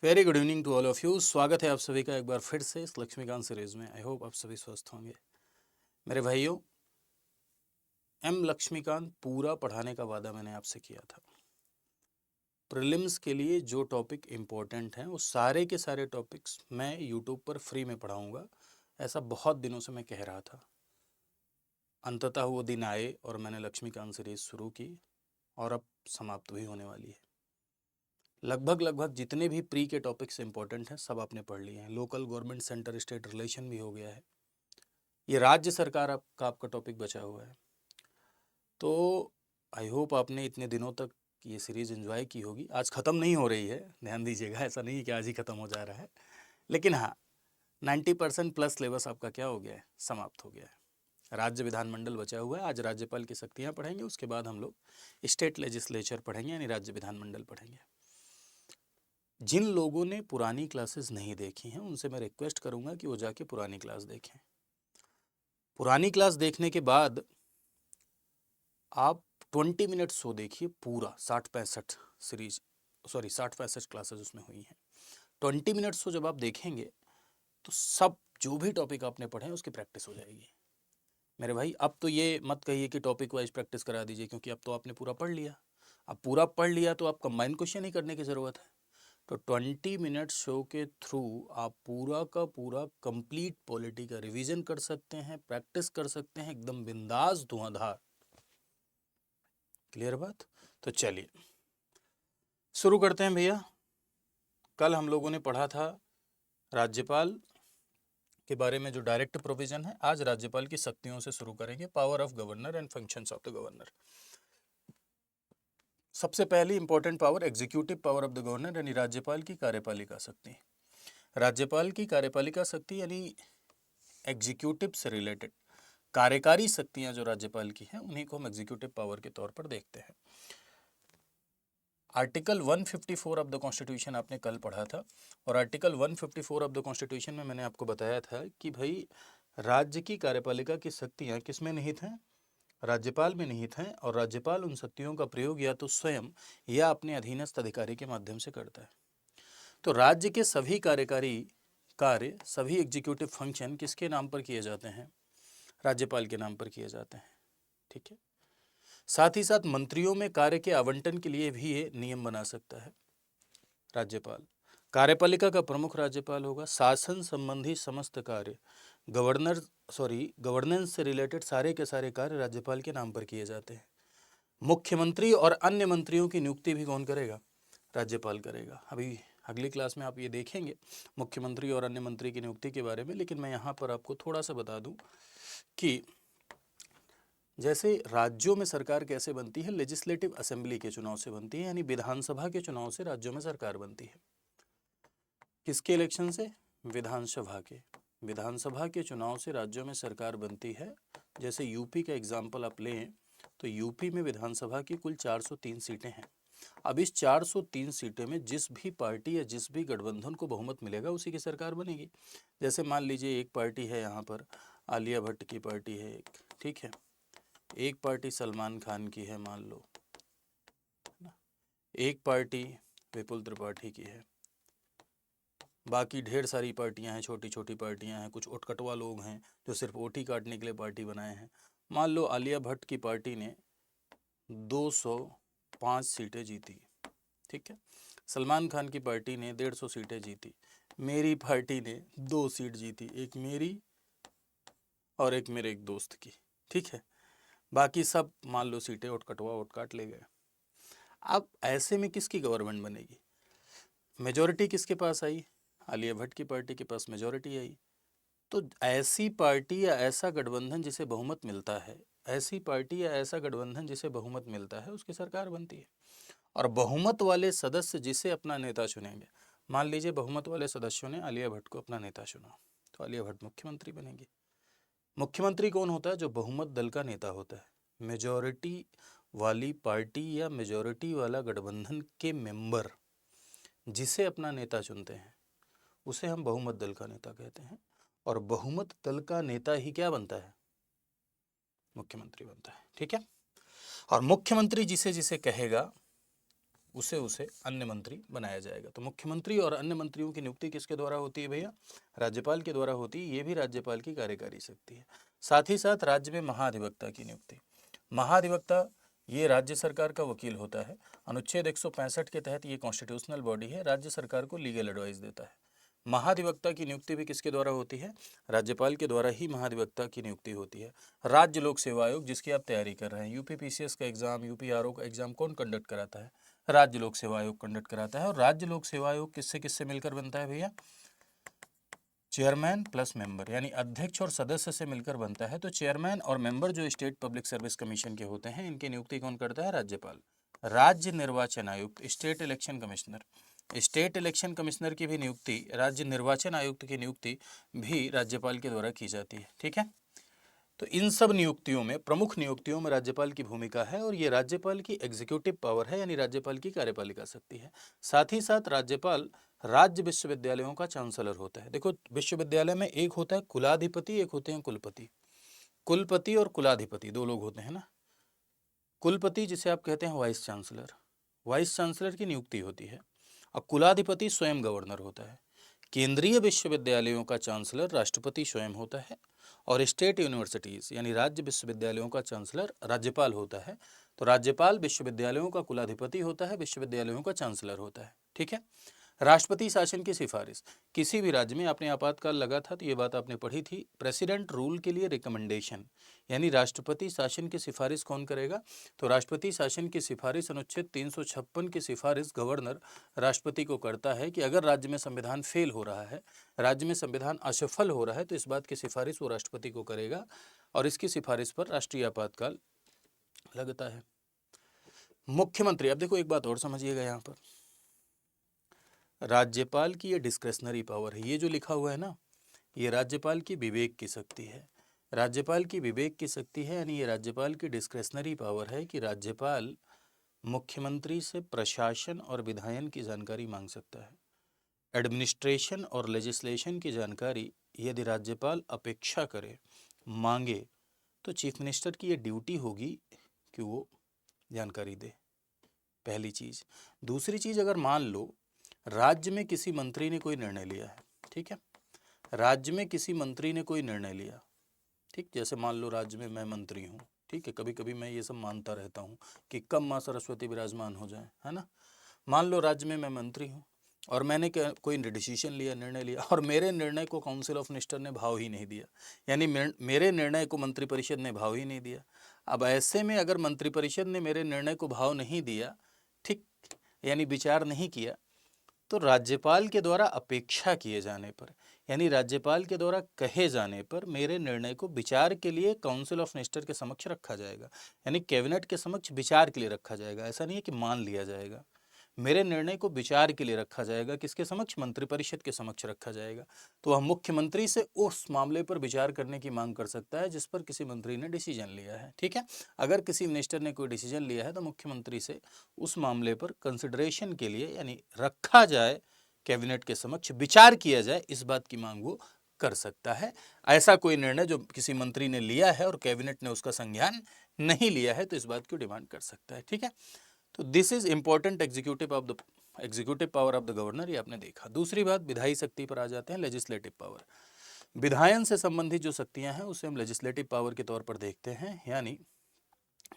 Very good evening to all of you. स्वागत है आप सभी का एक बार फिर से इस लक्ष्मीकांत सीरीज में। आई होप आप सभी स्वस्थ होंगे। मेरे भाइयों, एम लक्ष्मीकांत पूरा पढ़ाने का वादा मैंने आपसे किया था। प्रीलिम्स के लिए जो टॉपिक इम्पोर्टेंट हैं वो सारे के सारे टॉपिक्स मैं यूट्यूब पर फ्री में पढ़ाऊँगा, ऐसा बहुत दिनों से मैं कह रहा था। अंततः वो दिन आए और मैंने लक्ष्मीकांत सीरीज शुरू की और अब समाप्त भी होने वाली है। लगभग जितने भी प्री के टॉपिक्स इंपॉर्टेंट हैं सब आपने पढ़ लिए हैं। Local government centre state relation भी हो गया है। ये राज्य सरकार आपका टॉपिक बचा हुआ है। तो आई होप आपने इतने दिनों तक ये सीरीज़ एंजॉय की होगी। आज ख़त्म नहीं हो रही है, ध्यान दीजिएगा, ऐसा नहीं कि आज ही ख़त्म हो जा रहा है। लेकिन हाँ, 90% प्लस सिलेबस आपका क्या हो गया है, समाप्त हो गया है। राज्य विधानमंडल बचा हुआ है। आज राज्यपाल की शक्तियाँ पढ़ेंगे, उसके बाद हम लोग स्टेट लेजिस्लेचर पढ़ेंगे, यानी राज्य विधानमंडल पढ़ेंगे। जिन लोगों ने पुरानी क्लासेस नहीं देखी हैं उनसे मैं रिक्वेस्ट करूँगा कि वो जाके पुरानी क्लास देखें। पुरानी क्लास देखने के बाद आप 20 मिनट शो देखिए, पूरा 60-65 सीरीज, सॉरी 60-65 क्लासेस उसमें हुई हैं। 20 मिनट शो जब आप देखेंगे तो सब जो भी टॉपिक आपने पढ़े हैं उसकी प्रैक्टिस हो जाएगी। मेरे भाई, अब तो ये मत कहिए कि टॉपिक वाइज प्रैक्टिस करा दीजिए, क्योंकि अब तो आपने पूरा पढ़ लिया। अब पूरा पढ़ लिया तो आप कंबाइन क्वेश्चन ही करने की ज़रूरत है। तो 20 मिनट शो के थ्रू आप पूरा का पूरा कंप्लीट पॉलिटी का रिवीजन कर सकते हैं, प्रैक्टिस कर सकते हैं, एकदम बिंदास धुआंधार। क्लियर बात? तो चलिए शुरू करते हैं भैया। कल हम लोगों ने पढ़ा था राज्यपाल के बारे में, जो डायरेक्ट प्रोविजन है। आज राज्यपाल की शक्तियों से शुरू करेंगे, power of governor and functions of the governor. सबसे पहली important power, executive power of the governor, यानी राज्यपाल की कार्यपालिका शक्ति। राज्यपाल की कार्यपालिका शक्ति यानी एग्जीक्यूटिव से रिलेटेड कार्यकारी शक्तियां जो राज्यपाल की हैं उन्हीं को हम एग्जीक्यूटिव पावर के तौर पर देखते हैं। आर्टिकल 154 ऑफ द कॉन्स्टिट्यूशन आपने कल पढ़ा था, और आर्टिकल 154 ऑफ द कॉन्स्टिट्यूशन में मैंने आपको बताया था कि भाई राज्य की कार्यपालिका की शक्तियां किस में निहित हैं, राज्यपाल में निहित हैं, और राज्यपाल उन शक्तियों का प्रयोग या तो स्वयं या अपने अधीनस्थ अधिकारी के माध्यम से करता है। तो राज्य के सभी कार्यकारी कार्य, सभी एग्जीक्यूटिव फंक्शन किसके नाम पर किए जाते हैं? राज्यपाल के नाम पर किए जाते हैं। ठीक है। साथ ही साथ मंत्रियों में कार्य के आवंटन के लिए भी ये नियम बना सकता है राज्यपाल। कार्यपालिका का प्रमुख राज्यपाल होगा। शासन संबंधी समस्त कार्य, गवर्नेंस से रिलेटेड सारे के सारे कार्य राज्यपाल के नाम पर किए जाते हैं। मुख्यमंत्री और अन्य मंत्रियों की नियुक्ति भी कौन करेगा? राज्यपाल करेगा। अभी अगली क्लास में आप ये देखेंगे मुख्यमंत्री और अन्य मंत्री की नियुक्ति के बारे में, लेकिन मैं यहाँ पर आपको थोड़ा सा बता दूँ कि जैसे राज्यों में सरकार कैसे बनती है, लेजिस्लेटिव असेंबली के चुनाव से बनती है, यानी विधानसभा के चुनाव से राज्यों में सरकार बनती है। किसके इलेक्शन से? विधानसभा के। विधानसभा के चुनाव से राज्यों में सरकार बनती है। जैसे यूपी का एग्जाम्पल आप लें तो यूपी में विधानसभा की कुल 403 सीटें हैं। अब इस 403 सीटें में जिस भी पार्टी या जिस भी गठबंधन को बहुमत मिलेगा उसी की सरकार बनेगी। जैसे मान लीजिए एक पार्टी है, यहाँ पर आलिया भट्ट की पार्टी है एक, ठीक है। एक पार्टी सलमान खान की है मान लो, ना, एक पार्टी विपुल त्रिपाठी की है, बाकी ढेर सारी पार्टियां हैं, छोटी छोटी पार्टियां हैं, कुछ उटकटवा लोग हैं जो सिर्फ वोट ही काटने के लिए पार्टी बनाए हैं। मान लो आलिया भट्ट की पार्टी ने 205 सीटें जीती, ठीक है। सलमान खान की पार्टी ने 150 सीटें जीती। मेरी पार्टी ने 2 सीट जीती, एक मेरी और एक मेरे एक दोस्त की, ठीक है। बाकी सब मान लो सीटें उटकटवा वोट काट ले गए। अब ऐसे में किसकी गवर्नमेंट बनेगी? मेजॉरिटी किसके पास आई? आलिया भट्ट की पार्टी के पास मेजॉरिटी आई। तो ऐसी पार्टी या ऐसा गठबंधन जिसे बहुमत मिलता है, ऐसी पार्टी या ऐसा गठबंधन जिसे बहुमत मिलता है उसकी सरकार बनती है। और बहुमत वाले सदस्य जिसे अपना नेता चुनेंगे, मान लीजिए बहुमत वाले सदस्यों ने आलिया भट्ट को अपना नेता चुना, तो आलिया भट्ट मुख्यमंत्री बनेंगी। मुख्यमंत्री कौन होता है? जो बहुमत दल का नेता होता है। मेजॉरिटी वाली पार्टी या मेजॉरिटी वाला गठबंधन के मेंबर जिसे अपना नेता चुनते हैं उसे हम बहुमत दल का नेता कहते हैं। और बहुमत दल का नेता ही क्या बनता है? मुख्यमंत्री बनता है, ठीक है। और मुख्यमंत्री जिसे जिसे कहेगा उसे अन्य मंत्री बनाया जाएगा। तो मुख्यमंत्री और अन्य मंत्रियों की नियुक्ति किसके द्वारा होती है भैया? राज्यपाल के द्वारा होती है। ये भी राज्यपाल की कार्यकारी शक्ति है। साथ ही साथ राज्य में महाधिवक्ता की नियुक्ति। महाधिवक्ता ये राज्य सरकार का वकील होता है। अनुच्छेद 165 के तहत ये कॉन्स्टिट्यूशनल बॉडी है, राज्य सरकार को लीगल एडवाइस देता है। महाधिवक्ता की नियुक्ति भी किसके द्वारा होती है? राज्यपाल के द्वारा ही महाधिवक्ता की नियुक्ति होती है। राज्य लोक सेवा आयोग जिसकी आप तैयारी कर रहे हैं, यूपीपीसीएस का एग्जाम, यूपीआरओ का एग्जाम कौन कंडक्ट कराता है? राज्य लोक सेवा आयोग कंडक्ट कराता है। और राज्य लोक सेवा आयोग किससे किससे मिलकर बनता है भैया? चेयरमैन प्लस मेंबर, यानी अध्यक्ष और सदस्य से मिलकर बनता है। तो चेयरमैन और मेंबर जो स्टेट पब्लिक सर्विस कमीशन के होते हैं, इनकी नियुक्ति कौन करता है? राज्यपाल। राज्य निर्वाचन आयुक्त, state election commissioner, state election commissioner की भी नियुक्ति, राज्य निर्वाचन आयुक्त की नियुक्ति भी राज्यपाल के द्वारा की जाती है। ठीक है, तो इन सब नियुक्तियों में, प्रमुख नियुक्तियों में राज्यपाल की भूमिका है और ये राज्यपाल की एग्जीक्यूटिव पावर है, यानी राज्यपाल की कार्यपालिका शक्ति है। साथ ही साथ राज्यपाल राज्य विश्वविद्यालयों का चांसलर होता है। देखो, विश्वविद्यालय में एक होता है कुलाधिपति, एक होते हैं कुलपति। कुलपति और कुलाधिपति दो लोग होते हैं ना। कुलपति जिसे आप कहते हैं वाइस चांसलर, वाइस चांसलर की नियुक्ति होती है। और कुलाधिपति स्वयं गवर्नर होता है। केंद्रीय विश्वविद्यालयों का चांसलर राष्ट्रपति स्वयं होता है और स्टेट यूनिवर्सिटीज यानी राज्य विश्वविद्यालयों का चांसलर राज्यपाल होता है। तो राज्यपाल विश्वविद्यालयों का कुलाधिपति होता है, विश्वविद्यालयों का चांसलर होता है। ठीक है। राष्ट्रपति शासन की सिफारिश, किसी भी राज्य में आपने आपातकाल लगा था तो ये बात आपने पढ़ी थी। प्रेसिडेंट रूल के लिए रिकमेंडेशन, यानी राष्ट्रपति शासन की सिफारिश कौन करेगा? तो राष्ट्रपति शासन की सिफारिश अनुच्छेद 356 की सिफारिश गवर्नर राष्ट्रपति को करता है कि अगर राज्य में संविधान फेल हो रहा है, राज्य में संविधान असफल हो रहा है, तो इस बात की सिफारिश वो राष्ट्रपति को करेगा और इसकी सिफारिश पर राष्ट्रीय आपातकाल लगता है। मुख्यमंत्री, अब देखो एक बात और समझिएगा, यहाँ पर राज्यपाल की ये डिस्क्रेशनरी पावर है। ये जो लिखा हुआ है ना, ये राज्यपाल की विवेक की शक्ति है। राज्यपाल की विवेक की शक्ति है, यानी ये राज्यपाल की डिस्क्रेशनरी पावर है कि राज्यपाल मुख्यमंत्री से प्रशासन और विधायन की जानकारी मांग सकता है। एडमिनिस्ट्रेशन और लेजिस्लेशन की जानकारी यदि राज्यपाल अपेक्षा करे, मांगे, तो चीफ मिनिस्टर की ये ड्यूटी होगी कि वो जानकारी दे, पहली चीज़। दूसरी चीज़, अगर मान लो राज्य में किसी मंत्री ने कोई निर्णय लिया है, ठीक है, राज्य में किसी मंत्री ने कोई निर्णय लिया, ठीक, जैसे मान लो राज्य में मैं मंत्री हूँ, ठीक है, कभी कभी मैं ये सब मानता रहता हूँ कि कब माँ सरस्वती विराजमान हो जाए, है ना। मान लो राज्य में मैं मंत्री हूँ और मैंने कोई डिसीजन लिया, निर्णय लिया, और मेरे निर्णय को काउंसिल ऑफ मिनिस्टर ने भाव ही नहीं दिया, यानी मेरे निर्णय को मंत्रिपरिषद ने भाव ही नहीं दिया। अब ऐसे में अगर मंत्रिपरिषद ने मेरे निर्णय को भाव नहीं दिया, ठीक, यानी विचार नहीं किया, तो राज्यपाल के द्वारा अपेक्षा किए जाने पर, यानी राज्यपाल के द्वारा कहे जाने पर मेरे निर्णय को विचार के लिए काउंसिल ऑफ मिनिस्टर के समक्ष रखा जाएगा, यानी कैबिनेट के समक्ष विचार के लिए रखा जाएगा। ऐसा नहीं है कि मान लिया जाएगा, मेरे निर्णय को विचार के लिए रखा जाएगा। किसके समक्ष? मंत्रिपरिषद के समक्ष रखा जाएगा। तो वह मुख्यमंत्री से उस मामले पर विचार करने की मांग कर सकता है जिस पर किसी मंत्री ने डिसीजन लिया है। ठीक है, अगर किसी मिनिस्टर ने कोई डिसीजन लिया है तो मुख्यमंत्री से उस मामले पर कंसिडरेशन के लिए, यानी रखा जाए, कैबिनेट के समक्ष विचार किया जाए, इस बात की मांग वो कर सकता है। ऐसा कोई निर्णय जो किसी मंत्री ने लिया है और कैबिनेट ने उसका संज्ञान नहीं लिया है, तो इस बात की डिमांड कर सकता है। ठीक है, तो this is important executive power of the governor, ये आपने देखा। दूसरी बात, विधायी शक्ति पर आ जाते हैं, लेजिस्लेटिव पावर। विधायन से संबंधित जो शक्तियां हैं उसे हम लेजिस्लेटिव पावर के तौर पर देखते हैं, यानी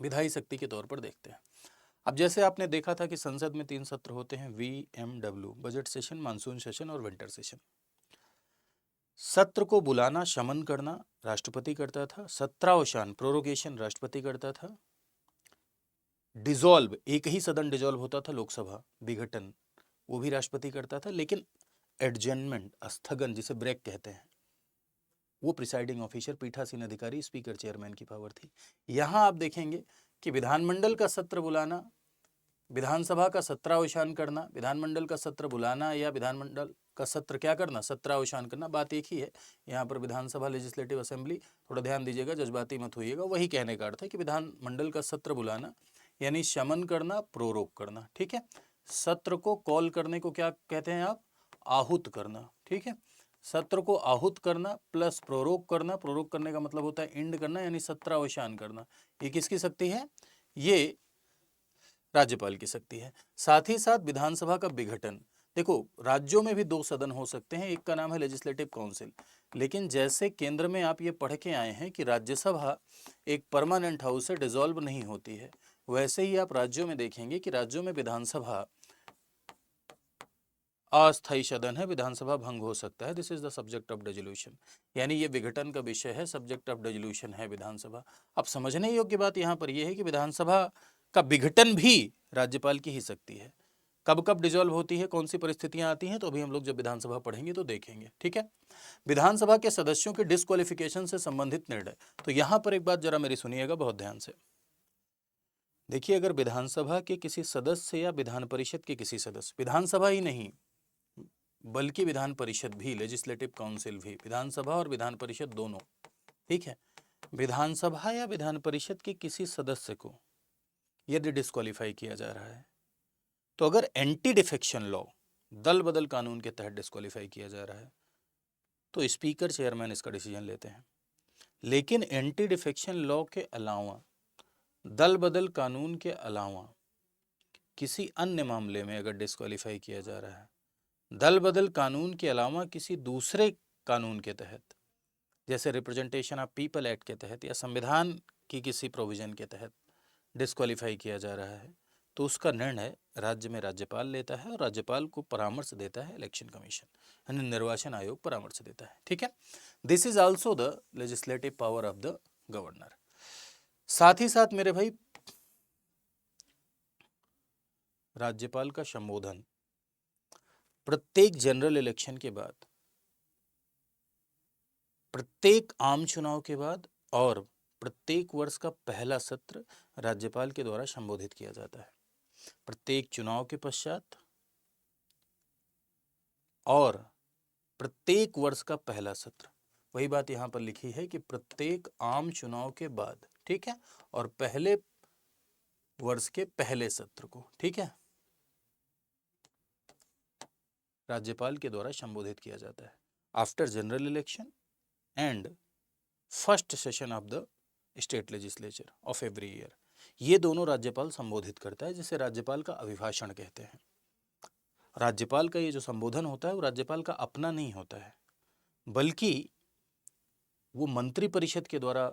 विधायी शक्ति के तौर पर देखते हैं। अब जैसे आपने देखा था कि संसद में 3 सत्र होते हैं, VMW, budget session, monsoon session और विंटर सेशन। सत्र को बुलाना, शमन करना राष्ट्रपति करता था। सत्रावसान, प्रोरोगेशन, राष्ट्रपति करता था। डिसॉल्व, एक ही सदन डिसॉल्व होता था, लोकसभा विघटन, वो भी राष्ट्रपति करता था। लेकिन एडजर्नमेंट, स्थगन, जिसे ब्रेक कहते हैं, वो प्रिसाइडिंग ऑफिसर, पीठासीन अधिकारी, स्पीकर, चेयरमैन की पावर थी। यहां आप देखेंगे कि विधानमंडल का सत्र बुलाना, विधानसभा का सत्रावसान करना, विधानमंडल का सत्र बुलाना या विधानमंडल का सत्र क्या करना, सत्रावसान करना, बात एक ही है। यहाँ पर विधानसभा, लेजिस्लेटिव असेंबली, थोड़ा ध्यान दीजिएगा, जज्बाती मत होइएगा, वही कहने का अर्थ है कि विधानमंडल का सत्र बुलाना यानी शमन करना, प्रोरोग करना। ठीक है, सत्र को कॉल करने को क्या कहते हैं आप? आहूत करना। ठीक है, सत्र को आहूत करना प्लस प्रोरोग करना, प्रोरोग करने का मतलब होता है एंड करना, यानी सत्रावसान करना। ये किसकी शक्ति है? ये राज्यपाल की शक्ति है। साथ ही साथ विधानसभा का विघटन, देखो राज्यों में भी 2 सदन हो सकते हैं, एक का नाम है लेजिस्लेटिव काउंसिल, लेकिन जैसे केंद्र में आप ये पढ़ के आए हैं कि राज्यसभा एक परमानेंट हाउस से डिसॉल्व नहीं होती है, वैसे ही आप राज्यों में देखेंगे कि राज्यों में विधानसभा अस्थायी सदन है, विधानसभा भंग हो सकता है। This is the subject of dissolution, यानी ये विघटन का विषय है, सब्जेक्ट ऑफ डिसोल्यूशन है विधानसभा। अब समझने योग्य बात यहाँ पर यह है कि विधानसभा का विघटन भी राज्यपाल की ही शक्ति है। कब कब डिसॉल्व होती है, कौन सी परिस्थितियां आती हैं, तो अभी हम लोग जब विधानसभा पढ़ेंगे तो देखेंगे। ठीक है, विधानसभा के सदस्यों के डिस्क्वालिफिकेशन से संबंधित निर्णय। तो यहां पर एक बात जरा मेरी सुनिएगा बहुत ध्यान से। देखिए, अगर विधानसभा के किसी सदस्य या विधान परिषद के किसी सदस्य, विधानसभा ही नहीं बल्कि विधान परिषद भी, लेजिस्लेटिव काउंसिल भी, विधानसभा और विधान परिषद दोनों, ठीक है, विधानसभा या विधान परिषद के किसी सदस्य को यदि डिस्क्वालीफाई किया जा रहा है, तो अगर एंटी डिफेक्शन लॉ, दल बदल कानून के तहत डिस्क्वालीफाई किया जा रहा है, तो स्पीकर चेयरमैन इसका डिसीजन लेते हैं। लेकिन एंटी डिफेक्शन लॉ के अलावा, दल बदल कानून के अलावा किसी अन्य मामले में अगर डिस्क्वालीफाई किया जा रहा है, दल बदल कानून के अलावा किसी दूसरे कानून के तहत, जैसे रिप्रेजेंटेशन ऑफ पीपल एक्ट के तहत या संविधान की किसी प्रोविजन के तहत डिस्क्वालीफाई किया जा रहा है, तो उसका निर्णय राज्य में राज्यपाल लेता है और राज्यपाल को परामर्श देता है इलेक्शन कमीशन, यानी निर्वाचन आयोग परामर्श देता है। ठीक है, this is also the legislative power of the governor. साथ ही साथ मेरे भाई, राज्यपाल का संबोधन प्रत्येक जनरल इलेक्शन के बाद, प्रत्येक आम चुनाव के बाद और प्रत्येक वर्ष का पहला सत्र राज्यपाल के द्वारा संबोधित किया जाता है। प्रत्येक चुनाव के पश्चात और प्रत्येक वर्ष का पहला सत्र, वही बात यहां पर लिखी है कि प्रत्येक आम चुनाव के बाद, ठीक है, और पहले वर्ष के पहले सत्र को, ठीक है, राज्यपाल के द्वारा संबोधित किया जाता है। After general election and first session of the state legislature of every year, ये दोनों राज्यपाल संबोधित करता है, जिसे राज्यपाल का अभिभाषण कहते हैं। राज्यपाल का ये जो संबोधन होता है वो राज्यपाल का अपना नहीं होता है, बल्कि वो मंत्री परिषद के द्वारा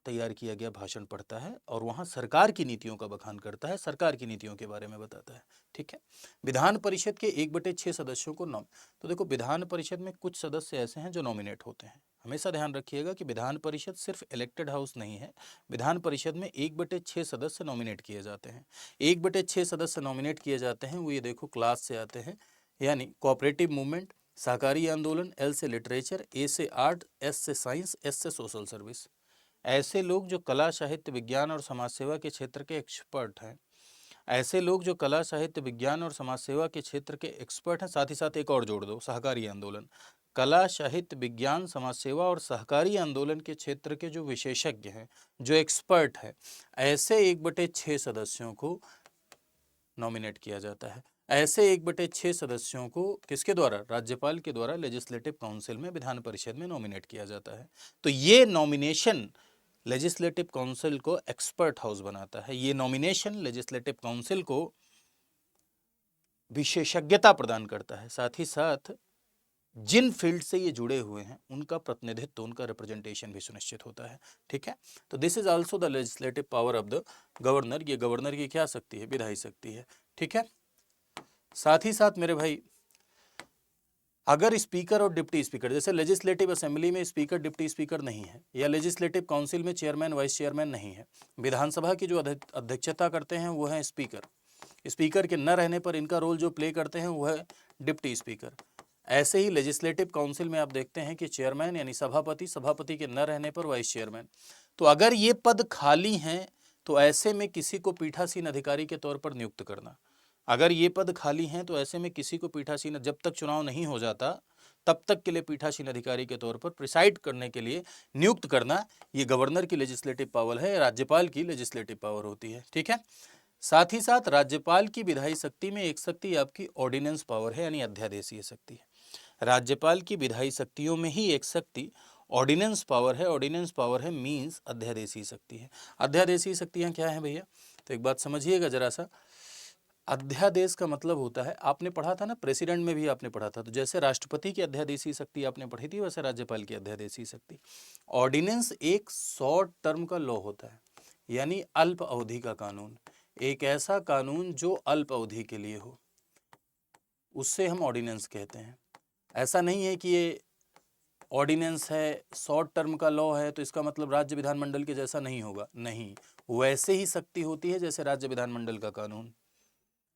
तैयार किया गया भाषण पढ़ता है और वहां सरकार की नीतियों का बखान करता है, सरकार की नीतियों के बारे में बताता है। ठीक है, विधान परिषद के 1/6 सदस्यों को तो देखो, विधान परिषद में कुछ सदस्य ऐसे हैं जो नॉमिनेट होते हैं। हमेशा ध्यान रखिएगा कि विधान परिषद सिर्फ इलेक्टेड हाउस नहीं है, विधान परिषद में 1/6 सदस्य नॉमिनेट किए जाते हैं। 1/6 सदस्य नॉमिनेट किए जाते हैं, वो ये देखो क्लास से आते हैं, यानी कोऑपरेटिव मूवमेंट, सहकारी आंदोलन, एल से लिटरेचर, ए से आर्ट, एस से साइंस, एस से सोशल सर्विस। ऐसे लोग जो कला, साहित्य, विज्ञान और समाज सेवा के क्षेत्र के एक्सपर्ट हैं, ऐसे लोग जो कला, साहित्य, विज्ञान और समाज सेवा के क्षेत्र के एक्सपर्ट हैं। साथ ही साथ एक और जोड़ दो, सहकारी आंदोलन, कला, साहित्य, विज्ञान, समाज सेवा और सहकारी आंदोलन के क्षेत्र के जो विशेषज्ञ हैं, जो एक्सपर्ट हैं, ऐसे 1/6 सदस्यों को नॉमिनेट किया जाता है। ऐसे 1/6 सदस्यों को किसके द्वारा? राज्यपाल के द्वारा लेजिस्लेटिव काउंसिल में, विधान परिषद में नॉमिनेट किया जाता है। तो ये नॉमिनेशन लेजिस्लेटिव काउंसिल को एक्सपर्ट हाउस बनाता है। ये नॉमिनेशन लेजिस्लेटिव काउंसिल को विशेषज्ञता प्रदान करता है। साथ ही साथ जिन फील्ड से ये जुड़े हुए हैं उनका प्रतिनिधित्व, उनका रिप्रेजेंटेशन भी सुनिश्चित होता है। ठीक है, तो this is also the legislative power of the governor. ये गवर्नर की क्या शक्ति है? विधायी शक्ति है। ठीक है, साथ ही साथ मेरे भाई, अगर स्पीकर और डिप्टी स्पीकर, जैसे लेजिस्लेटिव असेंबली में स्पीकर डिप्टी स्पीकर नहीं है, या लेजिस्लेटिव काउंसिल में चेयरमैन वाइस चेयरमैन नहीं है, विधानसभा की जो अध्यक्षता करते हैं वो है स्पीकर। स्पीकर के न रहने पर इनका रोल जो प्ले करते हैं वो है डिप्टी स्पीकर। ऐसे ही लेजिस्लेटिव काउंसिल में आप देखते हैं कि चेयरमैन यानी सभापति, सभापति के न रहने पर वाइस चेयरमैन। तो अगर ये पद खाली हैं तो ऐसे में किसी को पीठासीन अधिकारी के तौर पर नियुक्त करना, अगर ये पद खाली हैं तो ऐसे में किसी को पीठासीन, जब तक चुनाव नहीं हो जाता तब तक के लिए पीठासीन अधिकारी के तौर पर प्रिसाइड करने के लिए नियुक्त करना, ये गवर्नर की लेजिस्लेटिव पावर है, राज्यपाल की लेजिस्लेटिव पावर होती है। ठीक है, साथ ही साथ राज्यपाल की विधायी शक्ति में एक शक्ति आपकी ऑर्डिनेंस पावर है, यानी अध्यादेशीय शक्ति है। राज्यपाल की विधायी शक्तियों में ही एक शक्ति ऑर्डिनेंस पावर है। ऑर्डिनेंस पावर है मींस अध्यादेशीय शक्ति है। अध्यादेशीय शक्तियां क्या है भैया? तो एक बात समझिएगा जरा सा, अध्यादेश का मतलब होता है, आपने पढ़ा था ना, प्रेसिडेंट में भी आपने पढ़ा था, तो जैसे राष्ट्रपति की अध्यादेशी शक्ति आपने पढ़ी थी, वैसे राज्यपाल की अध्यादेशी शक्ति। ऑर्डिनेंस एक शॉर्ट टर्म का लॉ होता है, यानी अल्प अवधि का कानून। एक ऐसा कानून जो अल्प अवधि के लिए हो, उससे हम ऑर्डिनेंस कहते हैं। ऐसा नहीं है कि ये ऑर्डिनेंस है, शॉर्ट टर्म का लॉ है, तो इसका मतलब राज्य विधानमंडल के जैसा नहीं होगा। नहीं, वैसे ही शक्ति होती है जैसे राज्य विधानमंडल का कानून,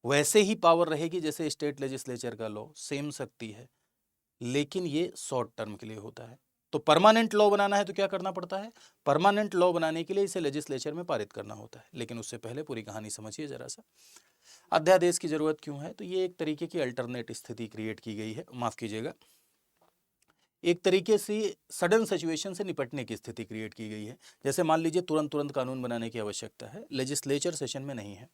वैसे ही पावर रहेगी जैसे स्टेट लेजिस्लेचर का लॉ, सेम शक्ति है, लेकिन ये शॉर्ट टर्म के लिए होता है। तो परमानेंट लॉ बनाना है तो क्या करना पड़ता है? परमानेंट लॉ बनाने के लिए इसे लेजिस्लेचर में पारित करना होता है। लेकिन उससे पहले पूरी कहानी समझिए जरा सा। अध्यादेश की जरूरत क्यों है? तो ये एक तरीके की अल्टरनेट स्थिति क्रिएट की गई है, माफ कीजिएगा, एक तरीके से सडन सिचुएशन से निपटने की स्थिति क्रिएट की गई है। जैसे मान लीजिए तुरंत कानून बनाने की आवश्यकता है, लेजिस्लेचर सेशन में नहीं है,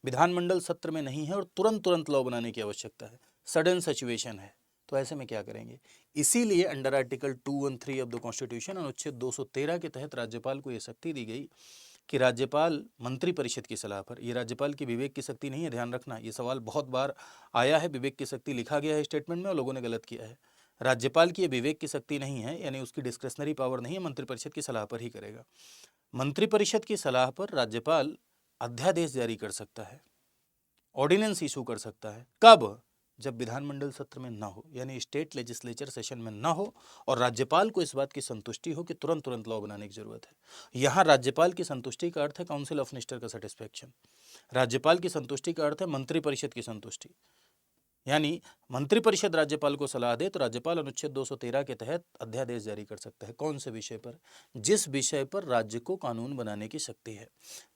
विधानमंडल सत्र में नहीं है, और तुरंत लॉ बनाने की आवश्यकता है, सडन सिचुएशन है, तो ऐसे में क्या करेंगे? इसीलिए under article 213 of the constitution, अनुच्छेद 213 के तहत राज्यपाल को यह शक्ति दी गई कि राज्यपाल मंत्रिपरिषद की सलाह पर, ये राज्यपाल की विवेक की शक्ति नहीं है, ध्यान रखना, ये सवाल बहुत बार आया है, विवेक की शक्ति लिखा गया है स्टेटमेंट में और लोगों ने गलत किया है। राज्यपाल की ये विवेक की शक्ति नहीं है, यानी उसकी डिस्क्रिशनरी पावर नहीं है, मंत्रिपरिषद की सलाह पर ही करेगा। मंत्रिपरिषद की सलाह पर राज्यपाल अध्यादेश जारी कर सकता है, ऑर्डिनेंस इशू कर सकता है। कब? जब विधानमंडल सत्र में ना हो, यानी स्टेट लेजिस्लेचर सेशन में ना हो, और राज्यपाल को इस बात की संतुष्टि हो कि तुरंत लॉ बनाने की जरूरत है। यहाँ राज्यपाल की संतुष्टि का अर्थ है काउंसिल ऑफ मिनिस्टर का सेटिस्फैक्शन, राज्यपाल की संतुष्टि का अर्थ है मंत्रिपरिषद की संतुष्टि। यानी मंत्रिपरिषद राज्यपाल को सलाह दे तो राज्यपाल अनुच्छेद 213 के तहत अध्यादेश जारी कर सकता है। कौन से विषय पर? जिस विषय पर राज्य को कानून बनाने की शक्ति है,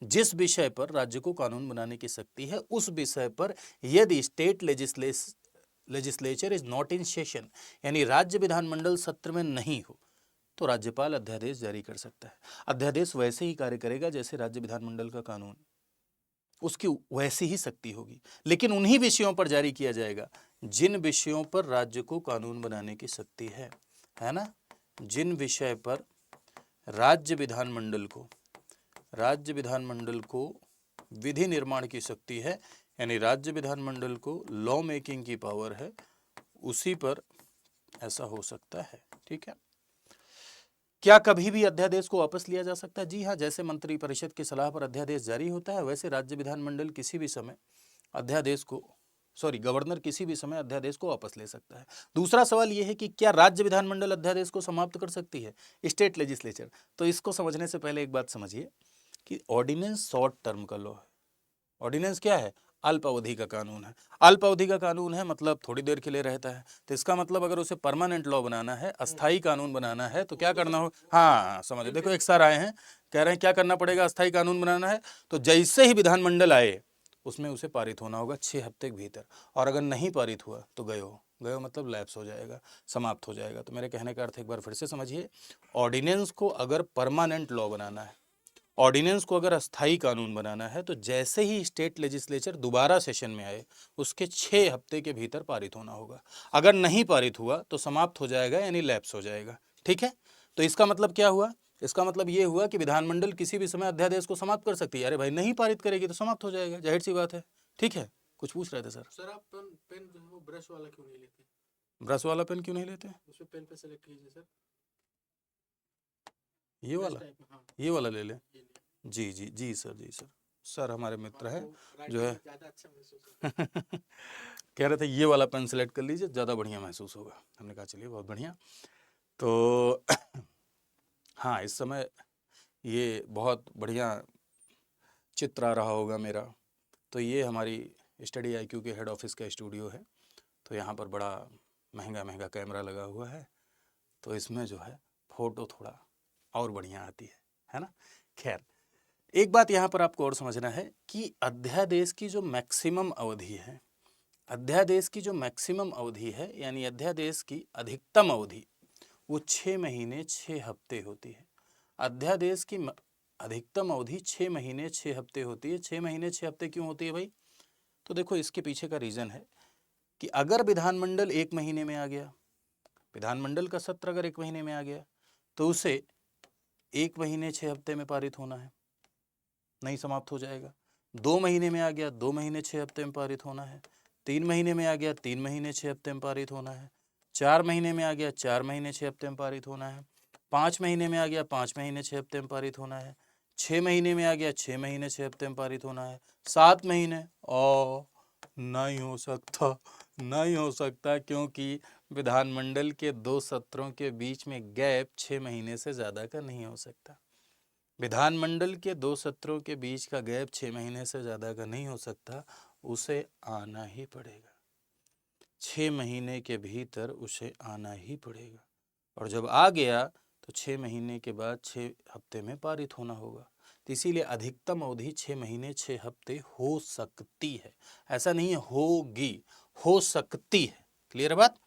जिस विषय पर राज्य को कानून बनाने की शक्ति है, उस विषय पर यदि state legislature is not in session, यानी राज्य विधानमंडल सत्र में नहीं हो, तो राज्यपाल अध्यादेश जारी कर सकता है। अध्यादेश वैसे ही कार्य करेगा जैसे राज्य विधानमंडल का कानून, उसकी वैसी ही शक्ति होगी, लेकिन उन्हीं विषयों पर जारी किया जाएगा जिन विषयों पर राज्य को कानून बनाने की शक्ति है ना। जिन विषय पर राज्य विधानमंडल को विधि निर्माण की शक्ति है, यानी राज्य विधानमंडल को लॉ मेकिंग की पावर है, उसी पर ऐसा हो सकता है। ठीक है। क्या कभी भी अध्यादेश को वापस लिया जा सकता है? जी हाँ, जैसे मंत्रिपरिषद की सलाह पर अध्यादेश जारी होता है, वैसे राज्य विधानमंडल किसी भी समय गवर्नर किसी भी समय अध्यादेश को वापस ले सकता है। दूसरा सवाल यह है कि क्या राज्य विधानमंडल अध्यादेश को समाप्त कर सकती है? State legislature. तो इसको समझने से पहले एक बात समझिए कि ऑर्डिनेंस शॉर्ट टर्म का लॉ है। ऑर्डिनेंस क्या है? अल्प अवधि का कानून है। अल्प अवधि का कानून है मतलब थोड़ी देर के लिए रहता है, तो इसका मतलब अगर उसे परमानेंट लॉ बनाना है, अस्थाई कानून बनाना है, तो क्या करना हो? हाँ समझे। देखो एक सर आए हैं, कह रहे हैं क्या करना पड़ेगा? अस्थाई कानून बनाना है तो जैसे ही विधानमंडल आए उसमें उसे पारित होना होगा 6 हफ्ते के भीतर, और अगर नहीं पारित हुआ तो गयो मतलब लैप्स हो जाएगा, समाप्त हो जाएगा। तो मेरे कहने का अर्थ एक बार फिर से समझिए, ऑर्डिनेंस को अगर परमानेंट लॉ बनाना है, ऑर्डिनेंस को अगर अस्थाई कानून बनाना है, तो जैसे ही स्टेट लेजिस्लेचर दोबारा सेशन में आए उसके 6 हफ्ते के भीतर पारित होना होगा। अगर नहीं पारित हुआ तो समाप्त हो जाएगा, यानी लैप्स हो जाएगा। ठीक है। तो इसका मतलब क्या हुआ? इसका मतलब ये हुआ कि विधानमंडल किसी भी समय अध्यादेश को समाप्त कर सकती है। अरे भाई नहीं पारित करेगी तो समाप्त हो जाएगा, जाहिर सी बात है। ठीक है। कुछ पूछ रहे थे सर? सर आप पेन जो है वो ब्रश वाला क्यों नहीं लेते? ब्रश वाला पेन क्यों नहीं लेते? उसमें पेन पे सेलेक्ट कीजिए सर, ये वाला, हाँ ये वाला ले लें। ये ले। जी जी जी सर, जी सर। सर हमारे मित्र हैं आपको जो है राइटिंग ज़्यादा अच्छा महसूस होता है। कह रहे थे ये वाला पेन सेलेक्ट कर लीजिए, ज़्यादा बढ़िया महसूस होगा। हमने कहा चलिए बहुत बढ़िया। तो हाँ, इस समय ये बहुत बढ़िया चित्र आ रहा होगा मेरा। तो ये हमारी स्टडी IQ के हेड ऑफिस का स्टूडियो है। तो यहाँ पर बड़ा महंगा कैमरा लगा हुआ है, तो इसमें जो है फ़ोटो थोड़ा और बढ़िया आती है ना। खैर, एक बात यहाँ पर आपको और समझना है कि अध्यादेश की जो मैक्सिमम अवधि है, अध्यादेश की जो मैक्सिमम अवधि है, यानी अध्यादेश की अधिकतम अवधि, वो 6 महीने 6 हफ्ते होती है। अध्यादेश की अधिकतम अवधि 6 महीने 6 हफ्ते होती है। 6 महीने 6 हफ्ते क्यों होती है भाई? तो देखो इसके पीछे का रीज़न है कि अगर विधानमंडल 1 महीने में आ गया, विधानमंडल का सत्र अगर 1 महीने में आ गया, तो उसे 1 महीने 6 हफ्ते में पारित होना है, नहीं समाप्त हो जाएगा। 2 महीने में आ गया 2 महीने 6 हफ्ते में पारित होना है। 3 महीने में आ गया 3 महीने 6 हफ्ते में पारित होना है। 4 महीने में आ गया 4 महीने 6 हफ्ते में पारित होना है। 5 महीने में आ गया 5 महीने 6 हफ्ते में पारित होना है। 6 महीने में आ गया 6 महीने 6 हफ्ते में पारित होना है। 7 महीने नहीं हो सकता, नहीं हो सकता, क्योंकि विधानमंडल के 2 सत्रों के बीच में गैप 6 महीने से ज़्यादा का नहीं हो सकता। विधानमंडल के 2 सत्रों के बीच का गैप 6 महीने से ज़्यादा का नहीं हो सकता, उसे आना ही पड़ेगा। 6 महीने के भीतर उसे आना ही पड़ेगा, और जब आ गया तो 6 महीने के बाद 6 हफ्ते में पारित होना होगा। तो इसीलिए अधिकतम अवधि 6 महीने 6 हफ्ते हो सकती है, ऐसा नहीं है होगी, हो सकती है। क्लियर बात?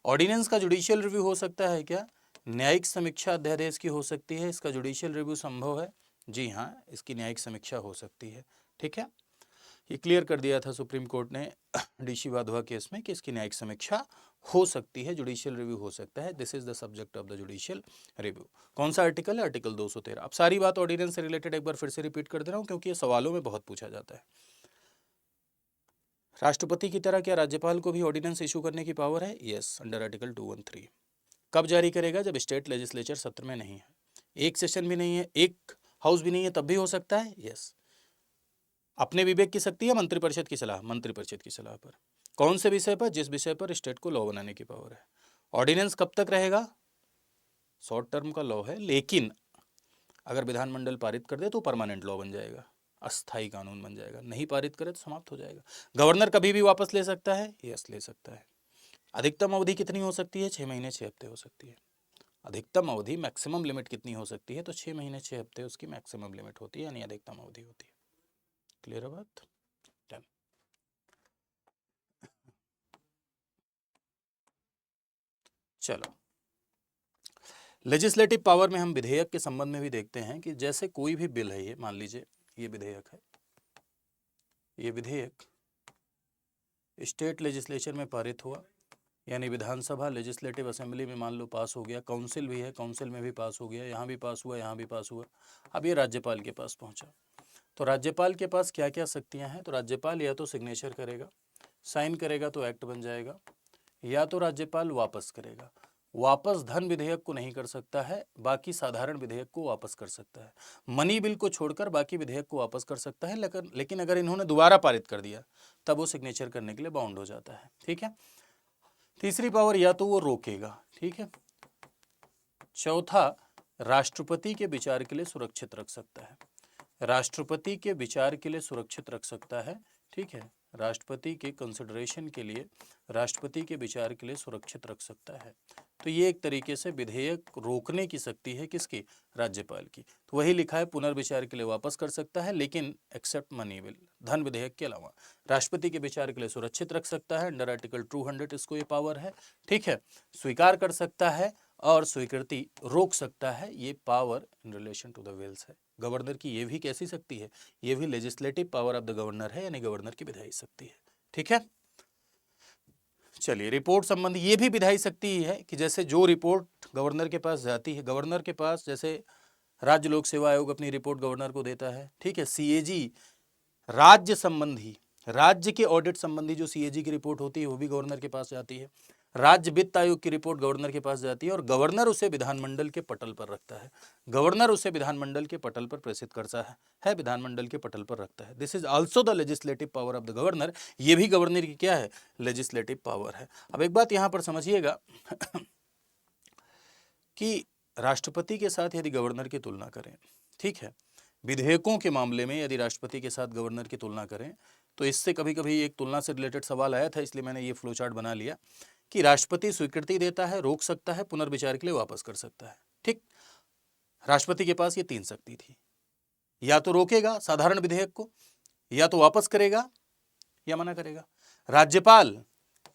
ऑर्डिनेंस का जुडिशियल रिव्यू हो सकता है क्या? न्यायिक समीक्षा अध्यादेश की हो सकती है, इसका जुडिशियल रिव्यू संभव है? जी हाँ, इसकी न्यायिक समीक्षा हो सकती है। ठीक है, ये क्लियर कर दिया था सुप्रीम कोर्ट ने डीसी वाधवा केस में कि इसकी न्यायिक समीक्षा हो सकती है, जुडिशियल रिव्यू हो सकता है। This is the subject of the judicial review. कौन सा आर्टिकल है? आर्टिकल 213। अब सारी बात ऑर्डिनेंस से रिलेटेड एक बार फिर से रिपीट कर दे रहा हूँ, क्योंकि ये सवालों में बहुत पूछा जाता है। राष्ट्रपति की तरह क्या राज्यपाल को भी ऑर्डिनेंस इशू करने की पावर है? Yes, under article 213। कब जारी करेगा? जब स्टेट लेजिस्लेचर सत्र में नहीं है, एक सेशन भी नहीं है, एक हाउस भी नहीं है, तब भी हो सकता है। यस, अपने विवेक की शक्ति है, मंत्रिपरिषद की सलाह, मंत्रिपरिषद की सलाह पर। कौन से विषय पर? जिस विषय पर स्टेट को लॉ बनाने की पावर है। ऑर्डिनेंस कब तक रहेगा? शॉर्ट टर्म का लॉ है, लेकिन अगर विधानमंडल पारित कर दे तो परमानेंट लॉ बन जाएगा, अस्थायी कानून बन जाएगा। नहीं पारित करे तो समाप्त हो जाएगा। गवर्नर कभी भी वापस ले सकता है? यस, ले सकता है। अधिकतम अवधि कितनी हो सकती है? 6 महीने 6 हफ्ते हो सकती है। अधिकतम अवधि, मैक्सिमम लिमिट कितनी हो सकती है? तो 6 महीने 6 हफ्ते उसकी मैक्सिमम लिमिट होती है, यानी अधिकतम अवधि होती है। क्लियर है बात? डन। चलो, लेजिस्लेटिव पावर में हम विधेयक के संबंध में भी देखते हैं कि जैसे कोई भी बिल है, ये मान लीजिए ये विधेयक है, ये विधेयक स्टेट लेजिस्लेचर में पारित हुआ, यानी विधानसभा लेजिस्लेटिव असेंबली में मान लो पास हो गया, काउंसिल भी है, काउंसिल में भी पास हो गया, यहाँ भी पास हुआ, यहाँ भी पास हुआ, अब ये राज्यपाल के पास पहुँचा। तो राज्यपाल के पास क्या क्या शक्तियाँ हैं? तो राज्यपाल या तो सिग्नेचर करेगा, साइन करेगा तो एक्ट बन जाएगा, या तो राज्यपाल वापस करेगा। वापस धन विधेयक को नहीं कर सकता है, बाकी साधारण विधेयक को वापस कर सकता है। मनी बिल को छोड़कर बाकी विधेयक को वापस कर सकता है, लेकिन अगर इन्होंने दोबारा पारित कर दिया तब वो सिग्नेचर करने के लिए बाउंड हो जाता है। ठीक है, तीसरी पावर, या तो वो रोकेगा। ठीक है, चौथा, राष्ट्रपति के विचार के लिए सुरक्षित रख सकता है, राष्ट्रपति के विचार के लिए सुरक्षित रख सकता है। ठीक है, राष्ट्रपति के कंसिडरेशन के लिए, राष्ट्रपति के विचार के लिए सुरक्षित रख सकता है। तो ये एक तरीके से विधेयक रोकने की शक्ति है किसकी? राज्यपाल की। तो वही लिखा है, पुनर्विचार के लिए वापस कर सकता है, लेकिन एक्सेप्ट मनी बिल, धन विधेयक के अलावा। राष्ट्रपति के विचार के लिए सुरक्षित रख सकता है, अंडर आर्टिकल 200 इसको ये पावर है। ठीक है, स्वीकार कर सकता है और स्वीकृति रोक सकता है, ये power in relation to the wills है। गवर्नर की ये भी कैसी शक्ति है? ये भी legislative power of the governor है, यानी गवर्नर की विधायी शक्ति है। ठीक है, चलिए, रिपोर्ट संबंधी ये भी विधायी शक्ति ही है कि जैसे जो रिपोर्ट गवर्नर के पास जाती है, गवर्नर के पास जैसे राज्य लोक सेवा आयोग अपनी रिपोर्ट गवर्नर को देता है। ठीक है, सीएजी राज्य संबंधी, राज्य के ऑडिट संबंधी जो सीएजी की रिपोर्ट होती है वो भी गवर्नर के पास जाती है। राज्य वित्त आयोग की रिपोर्ट गवर्नर के पास जाती है और गवर्नर उसे विधानमंडल के पटल पर रखता है, गवर्नर उसे विधानमंडल के पटल पर प्रेषित करता है, विधानमंडल के पटल पर रखता है। This is also the legislative power of the governor, ये भी गवर्नर की क्या है? लेजिस्लेटिव पावर है। अब एक बात यहां पर समझिएगा कि राष्ट्रपति के साथ यदि गवर्नर की तुलना करें, ठीक है, विधेयकों के मामले में यदि राष्ट्रपति के साथ गवर्नर की तुलना करें, तो इससे कभी कभी एक तुलना से रिलेटेड सवाल आया था, इसलिए मैंने ये फ्लो चार्ट बना लिया कि राष्ट्रपति स्वीकृति देता है, रोक सकता है, पुनर्विचार के लिए वापस कर सकता है। ठीक, राष्ट्रपति के पास ये 3 शक्ति थी, या तो रोकेगा साधारण विधेयक को, या तो वापस करेगा, या मना करेगा। राज्यपाल